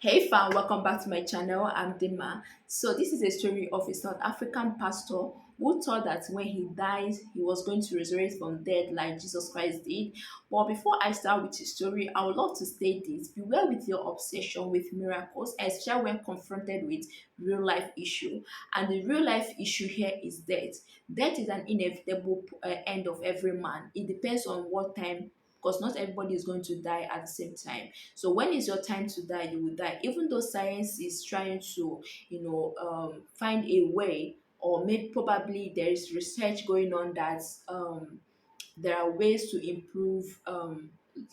Hey fam, welcome back to my channel. I'm Dima. So this is a story of a South African pastor who thought that when he died, he was going to resurrect from dead like Jesus Christ did. But before I start with the story, I would love to state this. Beware with your obsession with miracles, especially when confronted with real life issue. And the real life issue here is death. Death is an inevitable end of every man. It depends on what time, because not everybody is going to die at the same time. So when is your time to die, you will die. Even though science is trying to, find a way, or maybe probably there is research going on that there are ways to improve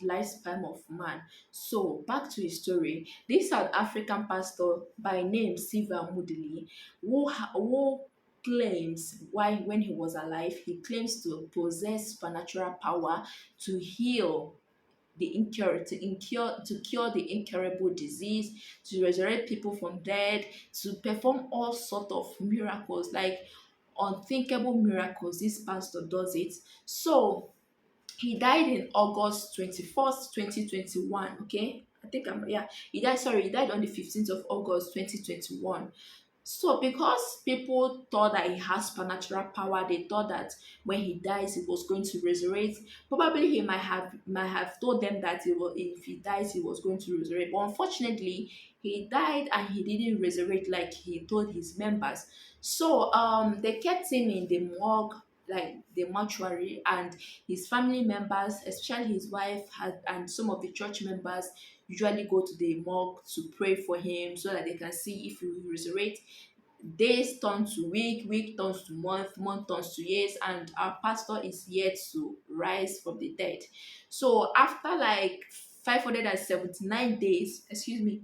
lifespan of man. So back to his story. This South African pastor by name Siva Mudili, who claims why when he was alive, he claims to possess supernatural power to heal the to cure the incurable disease, to resurrect people from dead, to perform all sort of miracles, like unthinkable miracles. This pastor does it. So he died in August 21st, 2021. Okay. I think I'm yeah. He died on the 15th of August 2021. So because people thought that he has supernatural power, they thought that when he dies, he was going to resurrect. Probably he might have told them that if he dies, he was going to resurrect. But unfortunately, he died and he didn't resurrect like he told his members. So they kept him in the morgue, like the mortuary, and his family members, especially his wife, and some of the church members usually go to the morgue to pray for him so that they can see if he will resurrect. Days turn to week turns to month turns to years, and our pastor is yet to rise from the dead. So after like 579 days, excuse me,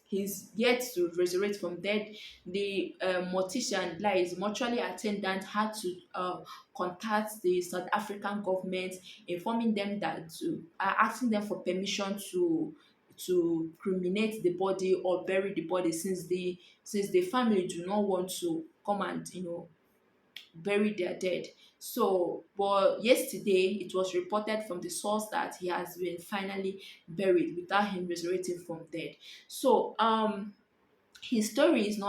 he's yet to resurrect from dead. The mortician, like his mortuary attendant, had to contact the South African government, informing them that asking them for permission to cremate the body or bury the body, since the family do not want to come and bury their dead. So, but yesterday it was reported from the source that he has been finally buried without him resurrecting from dead. So, his story is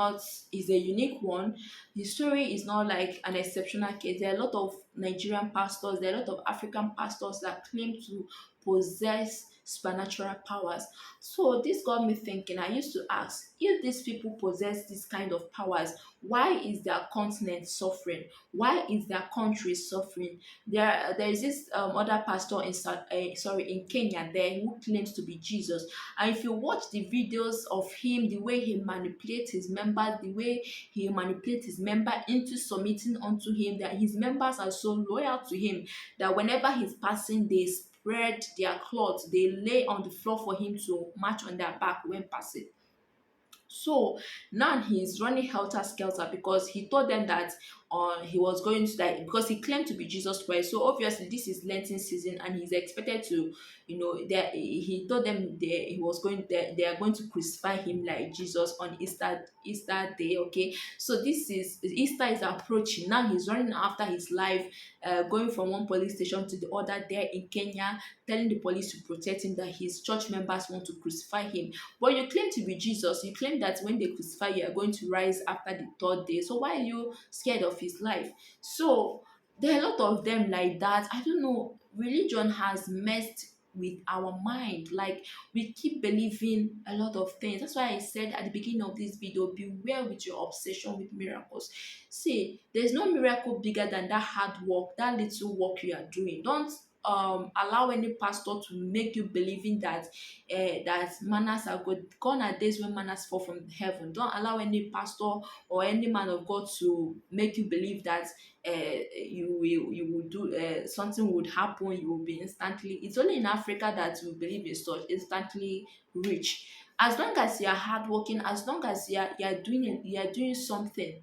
a unique one. His story is not like an exceptional case. There are a lot of Nigerian pastors, there are a lot of African pastors that claim to possess supernatural powers. So this got me thinking. I used to ask, if these people possess this kind of powers, why is their continent suffering? Why is their country suffering? There is this other pastor in Kenya there who claims to be Jesus. And if you watch the videos of him, the way he manipulates his members, the way he manipulates his member into submitting unto him, that his members are so loyal to him that whenever he's passing, they spread their clothes, they lay on the floor for him to march on their back when passing. So now he's running helter skelter because he told them that he was going to die because he claimed to be Jesus Christ. So obviously this is Lenten season and he's expected to, that he told them they are going to crucify him like Jesus on Easter day. Okay, so this is Easter is approaching. Now he's running after his life, going from one police station to the other there in Kenya, telling the police to protect him, that his church members want to crucify him. But you claim to be Jesus. You claim that when they crucify you, are going to rise after the third day. So why are you scared of his life? So there are a lot of them like that. I don't know. Religion has messed with our mind. Like, we keep believing a lot of things. That's why I said at the beginning of this video, beware with your obsession with miracles. See, there's no miracle bigger than that hard work, that little work you are doing. Don't allow any pastor to make you believing that that manners are good. Gone are days when manners fall from heaven. Don't allow any pastor or any man of God to make you believe that you will do something would happen. You will be instantly. It's only in Africa that we believe in such instantly rich. As long as you are hardworking, as long as you are doing something,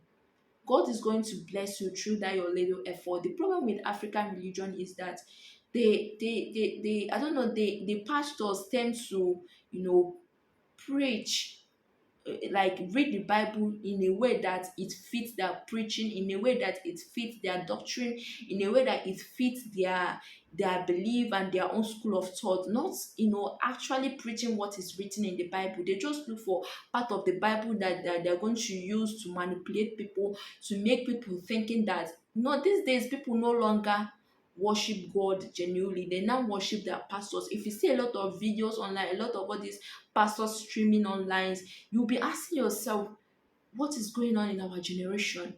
God is going to bless you through that your little effort. The problem with African religion is that they I don't know, the pastors tend to, preach like read the Bible in a way that it fits their preaching, in a way that it fits their doctrine, in a way that it fits their belief and their own school of thought, not actually preaching what is written in the Bible. They just look for part of the Bible that they're going to use to manipulate people, to make people thinking that no, these days people no longer worship God genuinely. They now worship their pastors. If you see a lot of videos online, a lot of all these pastors streaming online, you'll be asking yourself, what is going on in our generation?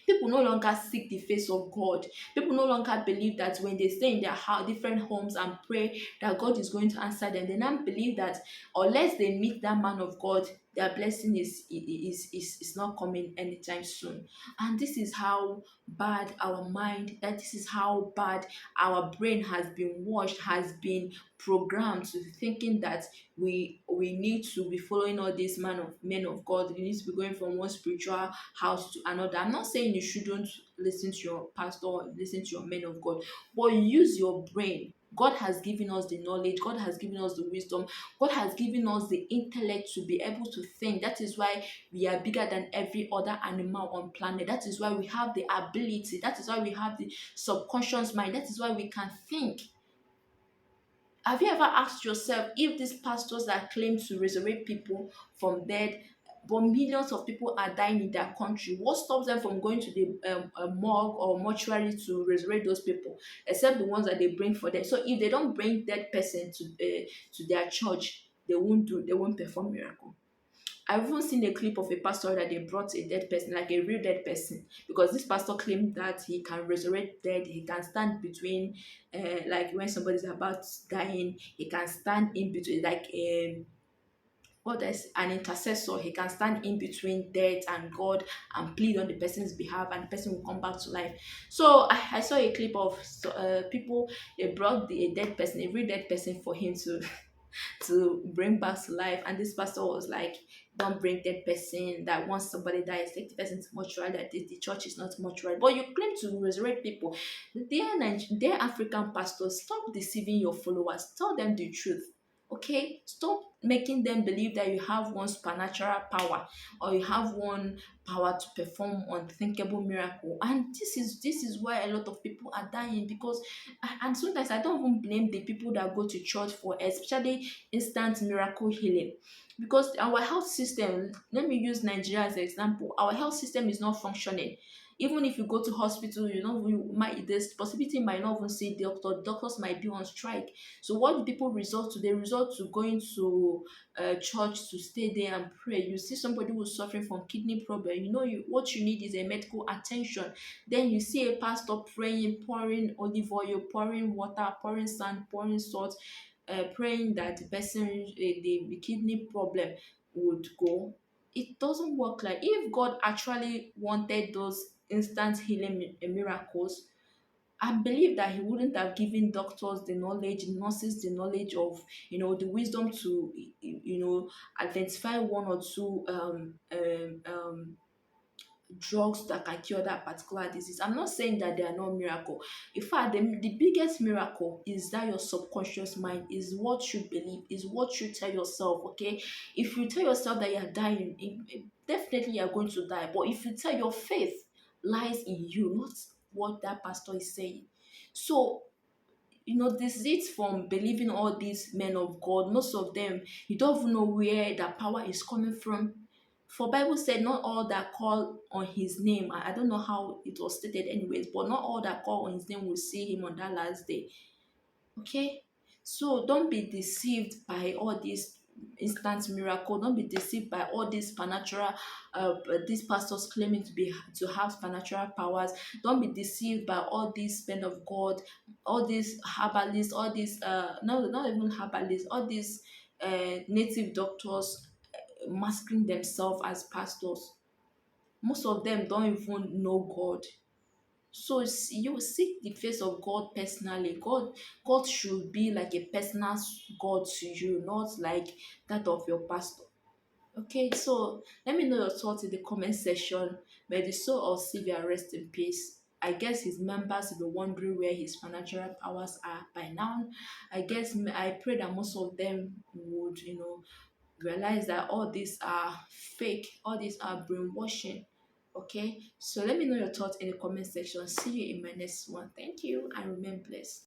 People no longer seek the face of God. People no longer believe that when they stay in their house, different homes and pray, that God is going to answer them. They now believe that unless they meet that man of God, their blessing is not coming anytime soon. And this is how bad our mind, that this is how bad our brain has been washed, has been programmed to thinking that we need to be following all these men of God. We need to be going from one spiritual house to another. I'm not saying you shouldn't listen to your pastor or listen to your men of God, but use your brain. God has given us the knowledge, God has given us the wisdom, God has given us the intellect to be able to think. That is why we are bigger than every other animal on planet. That is why we have the ability. That is why we have the subconscious mind. That is why we can think. Have you ever asked yourself, if these pastors that claim to resurrect people from dead, but millions of people are dying in their country, what stops them from going to the morgue or mortuary to resurrect those people, except the ones that they bring for them? So if they don't bring dead person to their church, they won't perform miracle. I've even seen a clip of a pastor that they brought a dead person, like a real dead person, because this pastor claimed that he can resurrect dead. He can stand between, like when somebody's about dying, he can stand in between, like what is an intercessor. He can stand in between death and God and plead on the person's behalf, and the person will come back to life. So I saw a clip of people. They brought a dead person, a real dead person, for him to bring back to life. And this pastor was like, don't bring that person, that once somebody dies, take the person to mortuary, that the church is not mortuary. But you claim to resurrect people. Dear African pastors, stop deceiving your followers. Tell them the truth. Okay, stop making them believe that you have one supernatural power, or you have one power to perform unthinkable miracle. And this is why a lot of people are dying, because and sometimes I don't even blame the people that go to church for especially instant miracle healing, because our health system, let me use Nigeria as an example, our health system is not functioning. Even if you go to hospital, you might, this possibility might not even see doctors might be on strike. So what do people resort to? They resort to going to church to stay there and pray. You see somebody who's suffering from kidney problem, what you need is a medical attention. Then you see a pastor praying, pouring olive oil, pouring water, pouring sand, pouring salt, praying that the person, the kidney problem would go. It doesn't work. Like, if God actually wanted those instant healing miracles, I believe that he wouldn't have given doctors the knowledge, nurses the knowledge of, the wisdom to, identify one or two drugs that can cure that particular disease. I'm not saying that they are not miracle. In fact, the biggest miracle is that your subconscious mind is what you believe, is what you tell yourself. Okay, if you tell yourself that you are dying, definitely you are going to die. But if you tell, your faith lies in you, not what that pastor is saying. So, this is from believing all these men of God. Most of them, you don't even know where that power is coming from. For Bible said, not all that call on his name. I don't know how it was stated anyways, but not all that call on his name will see him on that last day. Okay, so don't be deceived by all these instant miracle. Don't be deceived by all these supernatural these pastors claiming to have supernatural powers. Don't be deceived by all these men of God, all these herbalists, all these no, not even herbalists, all these native doctors masking themselves as pastors. Most of them don't even know God. So you seek the face of God personally. God should be like a personal God to you, not like that of your pastor. Okay, so let me know your thoughts in the comment section. May the soul of Sylvia rest in peace. I guess his members will be wondering where his financial powers are by now. I pray that most of them would, realize that all these are fake, all these are brainwashing. Okay, so let me know your thoughts in the comment section. See you in my next one. Thank you and remain blessed.